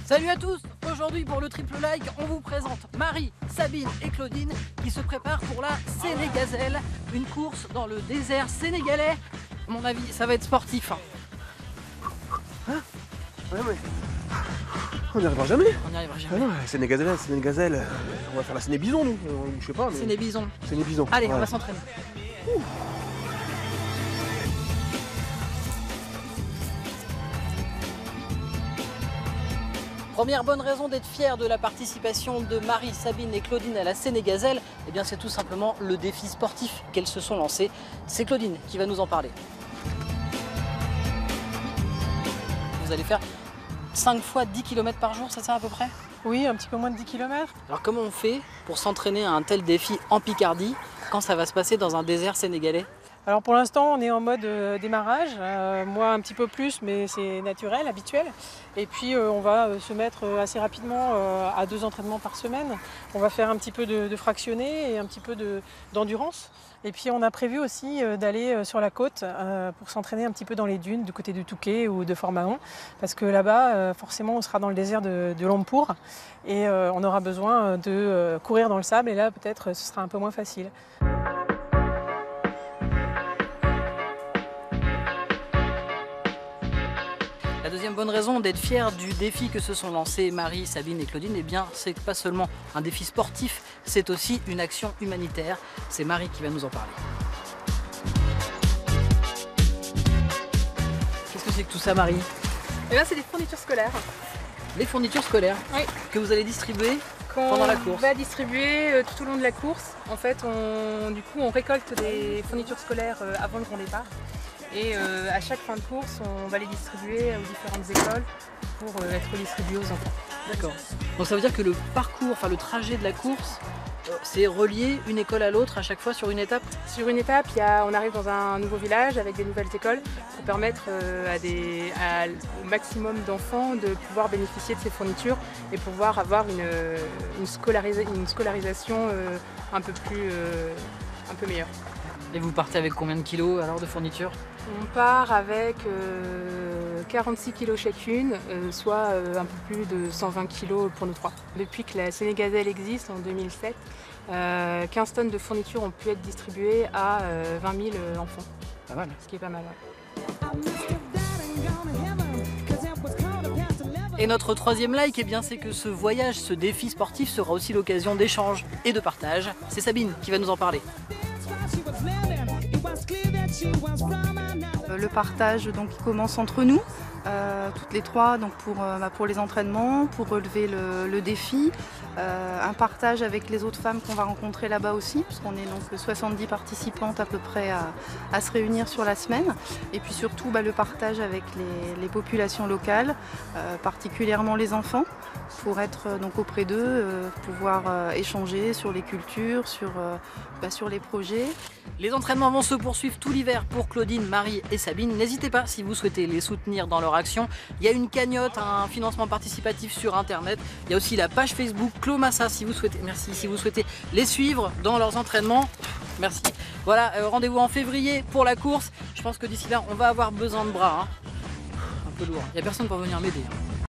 Salut à tous! Aujourd'hui pour le triple like, on vous présente Marie, Sabine et Claudine qui se préparent pour la Sénégazelle, une course dans le désert sénégalais. À mon avis, ça va être sportif. Hein? Ouais, mais... On n'y arrivera jamais. On n'y arrivera jamais. Ah non, Sénégazelle, on va faire la Sénébison nous, je sais pas. Mais... Sénébison. Sénébison. Allez, ouais. on va s'entraîner. Première bonne raison d'être fier de la participation de Marie, Sabine et Claudine à la Sénégazelle, eh bien c'est tout simplement le défi sportif qu'elles se sont lancées. C'est Claudine qui va nous en parler. Vous allez faire 5 fois 10 km par jour, c'est ça à peu près? Oui, un petit peu moins de 10 km. Alors comment on fait pour s'entraîner à un tel défi en Picardie quand ça va se passer dans un désert sénégalais? Alors pour l'instant, on est en mode démarrage. Moi un petit peu plus, mais c'est naturel, habituel. Et puis on va se mettre assez rapidement à 2 entraînements par semaine. On va faire un petit peu de fractionné et un petit peu d'endurance. Et puis on a prévu aussi d'aller sur la côte pour s'entraîner un petit peu dans les dunes du côté de Touquet ou de Fort-Mahon. Parce que là-bas, forcément, on sera dans le désert de Lompour et on aura besoin de courir dans le sable. Et là, peut-être, ce sera un peu moins facile. La deuxième bonne raison d'être fier du défi que se sont lancés Marie, Sabine et Claudine, eh bien, c'est pas seulement un défi sportif, c'est aussi une action humanitaire. C'est Marie qui va nous en parler. Qu'est-ce que c'est que tout ça, Marie? Eh bien, c'est des fournitures scolaires. Les fournitures scolaires Oui. Que vous allez distribuer Qu'on pendant la course. va distribuer tout au long de la course. En fait, on récolte des fournitures scolaires avant le grand départ. Et à chaque fin de course, on va les distribuer aux différentes écoles pour être distribués aux enfants. D'accord. Donc ça veut dire que le parcours, enfin le trajet de la course, c'est relier une école à l'autre à chaque fois sur une étape? Sur une étape, on arrive dans un nouveau village avec des nouvelles écoles pour permettre au maximum d'enfants de pouvoir bénéficier de ces fournitures et pouvoir avoir une scolarisation un peu meilleure. Et vous partez avec combien de kilos alors de fournitures? On part avec 46 kg chacune, soit un peu plus de 120 kg pour nous trois. Depuis que la Sénégazelle existe en 2007, 15 tonnes de fournitures ont pu être distribuées à 20 000 enfants. Pas mal. Ce qui est pas mal, ouais. Et notre troisième like, eh bien, c'est que ce voyage, ce défi sportif sera aussi l'occasion d'échange et de partage. C'est Sabine qui va nous en parler. Le partage donc, il commence entre nous, toutes les trois, donc pour les entraînements, pour relever le défi. Un partage avec les autres femmes qu'on va rencontrer là-bas aussi, puisqu'on est donc 70 participantes à peu près à se réunir sur la semaine. Et puis surtout le partage avec les populations locales, particulièrement les enfants, pour être donc auprès d'eux, pouvoir échanger sur les cultures, sur les projets. Les entraînements vont se poursuivre tout l'hiver pour Claudine, Marie et Sabine. N'hésitez pas si vous souhaitez les soutenir dans leur action. Il y a une cagnotte, un financement participatif sur internet. Il y a aussi la page Facebook Clomassa si vous souhaitez, merci, si vous souhaitez les suivre dans leurs entraînements. Merci. Voilà, rendez-vous en février pour la course. Je pense que d'ici là, on va avoir besoin de bras. Un peu lourd. Il n'y a personne pour venir m'aider.